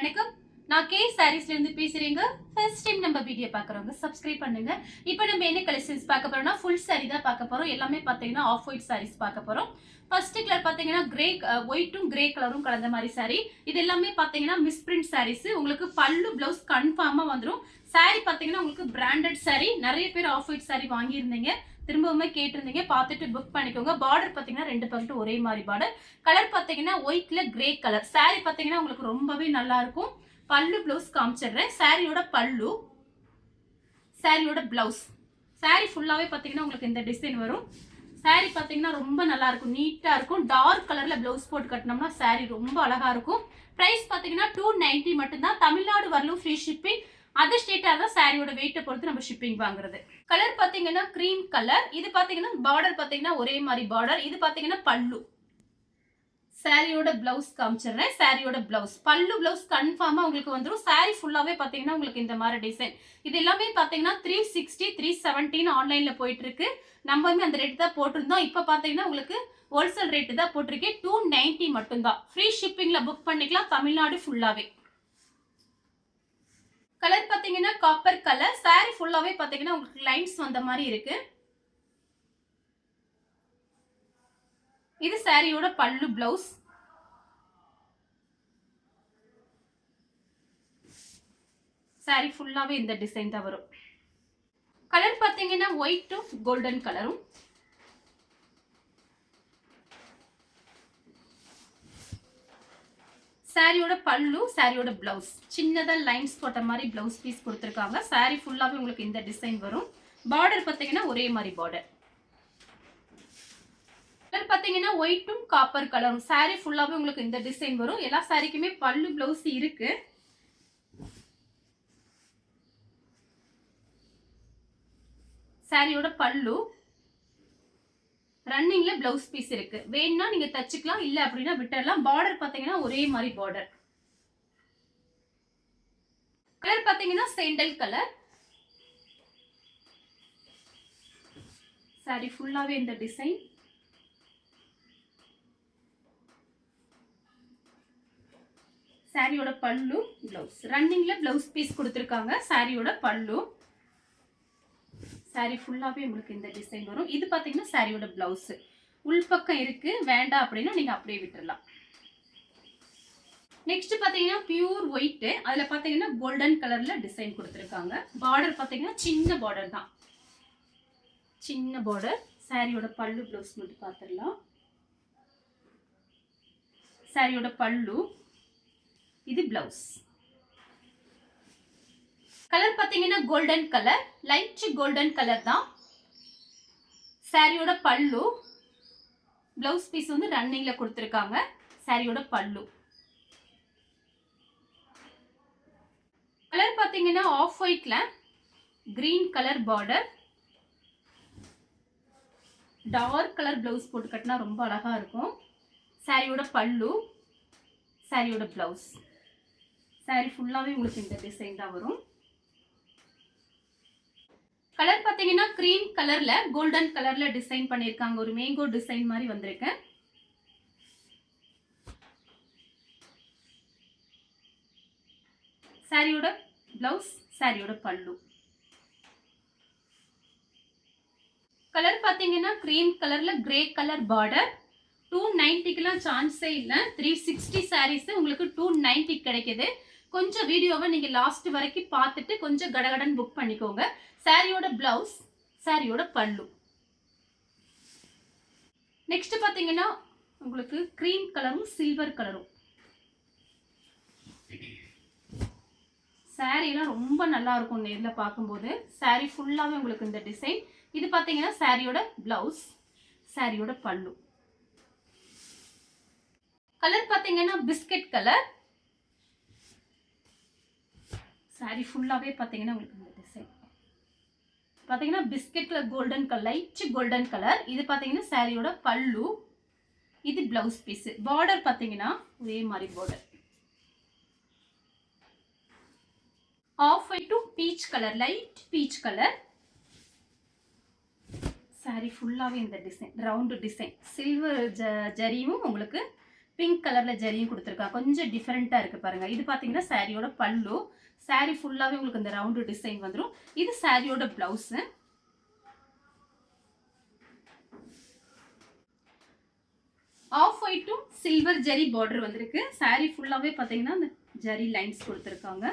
வணக்கம். நான் கே சாரீஸ்ல இருந்து பேசுறேங்க. ஃபர்ஸ்ட் டைம் நம்ம வீடியோ பார்க்குறவங்க சப்ஸ்கிரைப் பண்ணுங்க. இப்போ நம்ம என்ன கலெக்ஷன்ஸ் பார்க்க போறோம்னா ஃபுல் சாரி தான் பார்க்க போறோம். எல்லாமே பார்த்தீங்கன்னா ஆஃப் ஒயிட் சாரீஸ் பார்க்க போறோம். ஃபர்ஸ்ட் கலர் பார்த்தீங்கன்னா கிரே ஒயிட்டும் கிரே கலரும் கலந்த மாதிரி சாரி. இது எல்லாமே பார்த்தீங்கன்னா மிஸ்பிரிண்ட் சாரீஸ். உங்களுக்கு பல்லு பிளவுஸ் கன்ஃபார்மா வந்துடும். சாரி பார்த்தீங்கன்னா உங்களுக்கு பிராண்டட் சாரி. நிறைய பேர் ஆஃப் ஒயிட் சாரி வாங்கியிருந்தீங்க. திரும்பவுமே கேட்டிருந்தீங்க. பார்த்துட்டு புக் பண்ணிக்கோங்க. பார்டர் பார்த்தீங்கன்னா ரெண்டு பக்கத்து ஒரே மாதிரி பார்டர். கலர் பார்த்தீங்கன்னா ஒயிட்ல கிரே கலர். சாரி பார்த்தீங்கன்னா உங்களுக்கு ரொம்பவே நல்லா இருக்கும். பல்லு பிளவுஸ் காமிச்சிடுறேன். சாரியோட பல்லு, சாரியோட பிளவுஸ். சாரி ஃபுல்லாவே பாத்தீங்கன்னா உங்களுக்கு இந்த டிசைன் வரும். சாரி பாத்தீங்கன்னா ரொம்ப நல்லா இருக்கும், நீட்டா இருக்கும். டார்க் கலர்ல பிளவுஸ் போட்டு கட்டினோம்னா சாரி ரொம்ப அழகா இருக்கும். பிரைஸ் பாத்தீங்கன்னா 290 மட்டும்தான். தமிழ்நாடு வரலும் ஃப்ரீ ஷிப்பிங். அதர் ஸ்டேட்டா தான் சாரியோட வெயிட்டை பொறுத்து நம்ம ஷிப்பிங் வாங்குறது. கலர் பாத்தீங்கன்னா கிரீம் கலர். இது பாத்தீங்கன்னா பார்டர் பாத்தீங்கன்னா ஒரே மாதிரி பார்டர். இது பாத்தீங்கன்னா பல்லு. சாரியோட பிளவுஸ் காமிச்சிடுறேன். சாரியோட பிளவுஸ், பல்லு பிளவுஸ் கன்ஃபார்மா உங்களுக்கு வந்துடும். சாரி ஃபுல்லாவே பாத்தீங்கன்னா உங்களுக்கு இந்த மாதிரி டிசைன். இது எல்லாமே பாத்தீங்கன்னா 360 370 ஆன்லைன்ல போயிட்டு இருக்கு. நம்மளுமே அந்த ரேட் தான் போட்டிருந்தோம். இப்ப பாத்தீங்கன்னா உங்களுக்கு ஹோல்சேல் ரேட் தான் போட்டிருக்கேன். 290 மட்டும்தான். ஃப்ரீ ஷிப்பிங்ல புக் பண்ணிக்கலாம் தமிழ்நாடு ஃபுல்லாவே. கலர் பாத்தீங்கன்னா காப்பர் கலர். சாரி ஃபுல்லாவே பாத்தீங்கன்னா உங்களுக்கு லைன்ஸ் வந்த மாதிரி இருக்கு. இது சாரியோட பல்லு பிளவுஸ். சாரி ஃபுல்லாவே இந்த டிசைன் தான் வரும். கலர் பாத்தீங்கன்னா ஒயிட்டும் கோல்டன் கலரும். சாரியோட பல்லு, சாரியோட பிளவுஸ். சின்னதா லைன்ஸ் போட்ட மாதிரி பிளவுஸ் பீஸ் கொடுத்துருக்காங்க. சாரி ஃபுல்லாவே உங்களுக்கு இந்த டிசைன் வரும். பார்டர் பாத்தீங்கன்னா ஒரே மாதிரி பார்டர். கலர் பாத்தீங்கன்னா ஒயிட்டும் காப்பர் கலரும். சாரி ஃபுல்லாவே உங்களுக்கு இந்த டிசைன் வரும். எல்லா சாரிக்குமே பல்லு பிளவுஸ் இருக்கு. சாரியோட பல்லு, ரன்னிங்ல பிளவுஸ் பீஸ் இருக்கு. வேணும்னா நீங்க தச்சுக்கலாம், இல்ல அப்படின்னா விட்டுறலாம். பார்டர் பாத்தீங்கன்னா ஒரே மாதிரி பார்டர். கலர் பாத்தீங்கன்னா சேண்டல் கலர். சாரி ஃபுல்லாவே இந்த டிசைன். சாரியோட பல்லு, பிளவுஸ். ரன்னிங்ல பிளவுஸ் பீஸ் கொடுத்துருக்காங்க. சாரியோட பல்லு, சாரி ஃபுல்லாவே உங்களுக்கு இந்த டிசைன் வரும். இது பாத்தீங்கன்னா சாரியோட பிளவுஸ். உள்பக்கம் இருக்கு, வேண்டாம் அப்படின்னா நீங்க அப்படியே விட்டுறலாம். நெக்ஸ்ட் பாத்தீங்கன்னா பியூர் ஒயிட். அதுல பாத்தீங்கன்னா கோல்டன் கலர்ல டிசைன் கொடுத்துருக்காங்க. பார்டர் பாத்தீங்கன்னா சின்ன பார்டர் தான், சின்ன பார்டர். சாரியோட பல்லு பிளவுஸ் மட்டும் பாத்துடலாம். சாரியோட பல்லு, இது பிளவுஸ். கலர் பாத்தீங்கன்னா golden colour, light golden colour தான். சாரியோட பல்லு, பிளவுஸ் பீஸ் வந்து ரன்னிங்ல கொடுத்துருக்காங்க. சாரியோட பல்லு. கலர் பாத்தீங்கன்னா ஆஃப் ஒயிட்ல green colour border. Dark colour blouse போட்டு கட்டினா ரொம்ப அழகா இருக்கும். சாரியோட பல்லு, சாரியோட பிளவுஸ். சாரி ஃபுல்லாவே உங்களுக்கு இந்த டிசைன் தான் வரும். கலர் பாத்தீங்கன்னா கிரீம் கலர்ல கோல்டன் கலர்ல டிசைன் பண்ணிருக்காங்க. ஒரு மேங்கோ டிசைன் மாதிரி வந்திருக்கு. சாரியோட பிளவுஸ், சாரியோட பல்லு. கலர் பாத்தீங்கன்னா கிரீம் கலர்ல கிரே கலர் பார்டர். 290க்குலாம் சான்ஸே இல்லை. 360 சாரீஸ் உங்களுக்கு 290 கிடைக்குது. கொஞ்சம் வீடியோவை நீங்க லாஸ்ட் வரைக்கும் பார்த்துட்டு கொஞ்சம் கடகடன் புக் பண்ணிக்கோங்க. சாரியோட பிளவுஸ், சாரியோட பல்லு. நெக்ஸ்ட் பாத்தீங்கன்னா உங்களுக்கு கிரீம் கலரும் சில்வர் கலரும். சாரி எல்லாம் ரொம்ப நல்லா இருக்கும் நேர்ல பார்க்கும்போது. சாரி ஃபுல்லாவே உங்களுக்கு இந்த டிசைன். இது பாத்தீங்கன்னா சாரியோட பிளவுஸ், சாரியோட பல்லு. கலர் பாத்தீங்கன்னா பிஸ்கட் கலர். சாரி ஃபுல்லாவே பாத்தீங்கன்னா உங்களுக்கு இந்த டிசைன் பாத்தீங்கன்னா பிஸ்கட்ல golden colour, light golden colour. இது பாத்தீங்கன்னா சாரியோட பல்லு, இது பிளவுஸ் பீஸ். பார்டர் பாத்தீங்கன்னா ஒரே மாதிரி border. Off white to peach colour, light peach colour. Sari ஃபுல்லாவே இந்த டிசைன் ரவுண்ட் டிசைன். சில்வர் ஜரியும் உங்களுக்கு பிங்க் கலர்ல ஜரியும் கொடுத்துருக்காங்க. கொஞ்சம் டிஃபரெண்டா இருக்கு பாருங்க. இது பாத்தீங்கன்னா சாரியோட பல்லு. சாரி ஃபுல்லாவே உங்களுக்கு இந்த ரவுண்டு டிசைன் வந்துடும். இது சாரியோட பிளவுஸ். ஆஃப் ஒயிட்டும் சில்வர் ஜரி பார்டர் வந்திருக்கு. சாரி ஃபுல்லாவே பாத்தீங்கன்னா இந்த ஜரி லைன்ஸ் கொடுத்துருக்காங்க.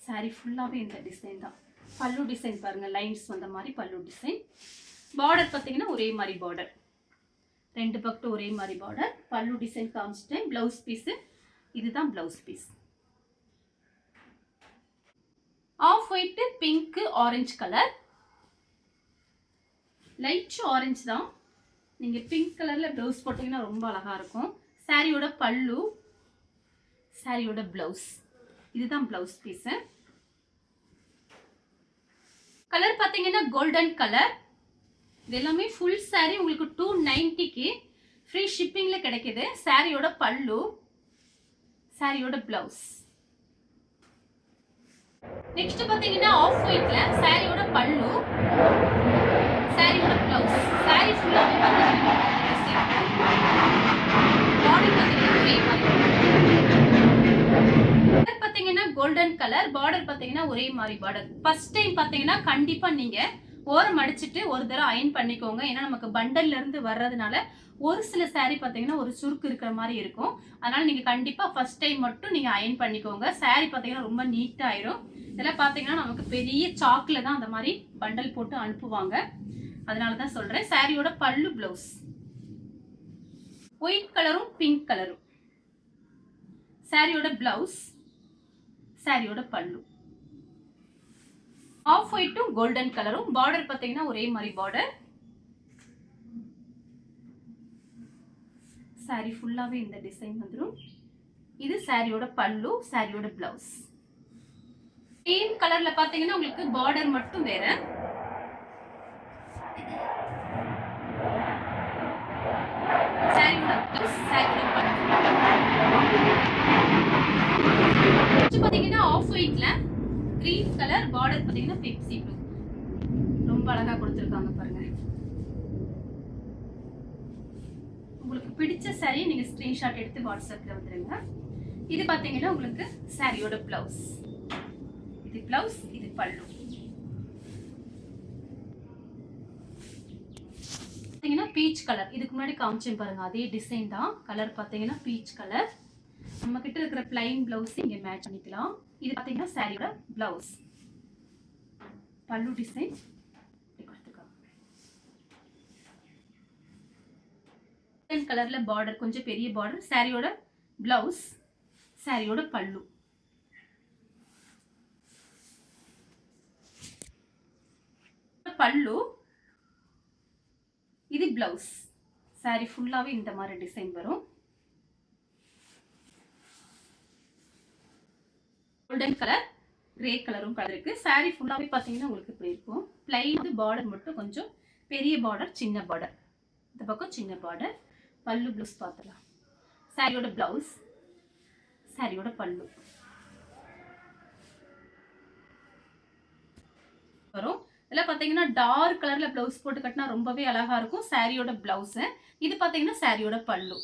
சாரி ஃபுல்லாவே இந்த டிசைன் தான். பல்லு டிசைன் பாருங்க, லைன்ஸ் வந்த மாதிரி பல்லு டிசைன். பார்டர் பாத்தீங்கன்னா ஒரே மாதிரி பார்டர், ரெண்டு பக்கம் ஒரே மாதிரி பார்டர். பல்லு டிசைன் காமிச்சிட்டேன். பிளவுஸ் பீஸ் இதுதான் blouse piece. Off white, pink, orange colour. Light orange தான். நீங்க பிங்க் கலர்ல பிளவுஸ் போட்டீங்கன்னா ரொம்ப அழகா இருக்கும். சாரியோட பல்லு, சாரியோட பிளவுஸ் இதுதான் பிளவுஸ் பீஸ். கலர் பாத்தீங்கன்னா கோல்டன் கலர். இது எல்லாமே ஃபுல் சாரி உங்களுக்கு 290க்கு ஃப்ரீ ஷிப்பிங்ல கிடைக்குது. சாரியோட பல்லு, சாரியோட பிளவுஸ். நெக்ஸ்ட் பாத்தீங்கன்னா ஆஃப் ஒயிட்ல சாரியோட பல்லு, சாரியோட பிளவுஸ். சாரி ஃபுல்லாவே பாத்தீங்கன்னா பாத்தீங்கன்னா கோல்டன் கலர். பார்டர் பாத்தீங்கன்னா ஒரே மாதிரி பார்டர். ஃபர்ஸ்ட் டைம் பாத்தீங்கன்னா கண்டிப்பா நீங்க ஓரம் அடிச்சுட்டு ஒரு தடவை அயன் பண்ணிக்கோங்க. ஏன்னா நமக்கு பண்டல்ல இருந்து வர்றதுனால ஒரு சில சாரி பாத்தீங்கன்னா ஒரு சுருக்கு இருக்கிற மாதிரி இருக்கும். அதனால நீங்க கண்டிப்பா ஃபர்ஸ்ட் டைம் மட்டும் நீங்க அயன் பண்ணிக்கோங்க. சாரி பாத்தீங்கன்னா ரொம்ப நீட்டா ஆயிரும். இதெல்லாம் பாத்தீங்கன்னா நமக்கு பெரிய சாக்ல தான் அந்த மாதிரி பண்டல் போட்டு அனுப்புவாங்க. அதனாலதான் சொல்றேன். சாரியோட பல்லு, பிளவுஸ். ஒயிட் கலரும் பிங்க் கலரும். சாரியோட பிளவுஸ், சாரியோட பல்லு. ஆஃப் ஒயிட்டும் கோல்டன் கலரும். பார்டர் பாத்தீங்கன்னா ஒரே மாதிரி பார்டர். சாரி ஃபுல்லாவே இந்த டிசைன் வந்துடும். இது சாரியோட பல்லு, சாரியோட பிளவுஸ். சேம் கலர்ல பாத்தீங்கன்னா உங்களுக்கு பார்டர் மட்டும் வேற. சாரியோட பிளவுஸ், சாரியோட பல்லு. பாத்தீங்கன்னா ஆஃப் ஒயிட்ல கிரீன் கலர். பார்டர் பாத்தீங்கன்னா பெப்சி ப்ளூ. ரொம்ப அழகா கொடுத்துருக்காங்க பாருங்க. உங்களுக்கு பிடிச்ச சாரி நீங்க ஸ்கிரீன்ஷாட் எடுத்து வாட்ஸ்அப்ல வந்துருங்க. இது பாத்தீங்கன்னா உங்களுக்கு சாரியோட பிளவுஸ். இது பிளவுஸ், இது பல்லு. பாத்தீங்கன்னா பீச் கலர். இதுக்கு முன்னாடி காமிச்சேன் பாருங்க, அதே டிசைன் தான். கலர் பாத்தீங்கன்னா பீச் கலர். நம்ம கிட்ட இருக்கிற பிளைன் பிளவுஸ் இங்க மேட்ச் பண்ணிக்கலாம். இது பாத்தீங்கன்னா சாரியோட பிளவுஸ். பல்லு டிசைன் கலர்ல பார்டர், கொஞ்சம் பெரிய பார்டர். சாரியோட பிளவுஸ், சாரியோட பல்லு. பல்லு, இது பிளவுஸ். சாரி ஃபுல்லாவே இந்த மாதிரி டிசைன் வரும். கோல்டன் கலர், கிரே கலரும் கலர் இருக்கு. சாரி ஃபுல்லாவே பாத்தீங்கன்னா உங்களுக்கு இப்படி இருக்கும். பிளைன் பார்டர் மட்டும் கொஞ்சம் பெரிய பார்டர், சின்ன பார்டர். இந்த பக்கம் சின்ன பார்டர். பல்லு, பிளவுஸ் பார்த்துலாம். சாரியோட பிளவுஸ், சாரியோட பல்லு வரும். இதெல்லாம் பாத்தீங்கன்னா டார்க் கலர்ல பிளவுஸ் போட்டு கட்டினா ரொம்பவே அழகா இருக்கும். சாரியோட பிளவுஸ். இது பாத்தீங்கன்னா சாரியோட பல்லு.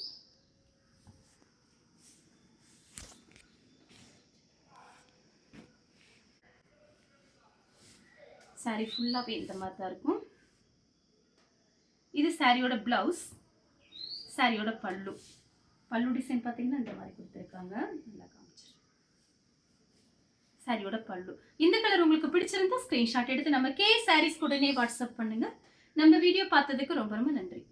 சாரி ஃபுல்லாவே இந்த மாதிரி தான் இருக்கும். இது சாரியோட பிளவுஸ், சாரியோட பல்லு. பல்லு டிசைன் பாத்தீங்கன்னா இந்த மாதிரி கொடுத்துருக்காங்க. நல்லா காமிச்சிரு. சாரியோட பல்லு. இந்த கலர் உங்களுக்கு பிடிச்சிருந்தா ஸ்கிரீன்ஷாட் எடுத்து நம்ம கே சாரீஸ் உடனே வாட்ஸ்அப் பண்ணுங்க. நம்ம வீடியோ பார்த்ததுக்கு ரொம்ப ரொம்ப நன்றி.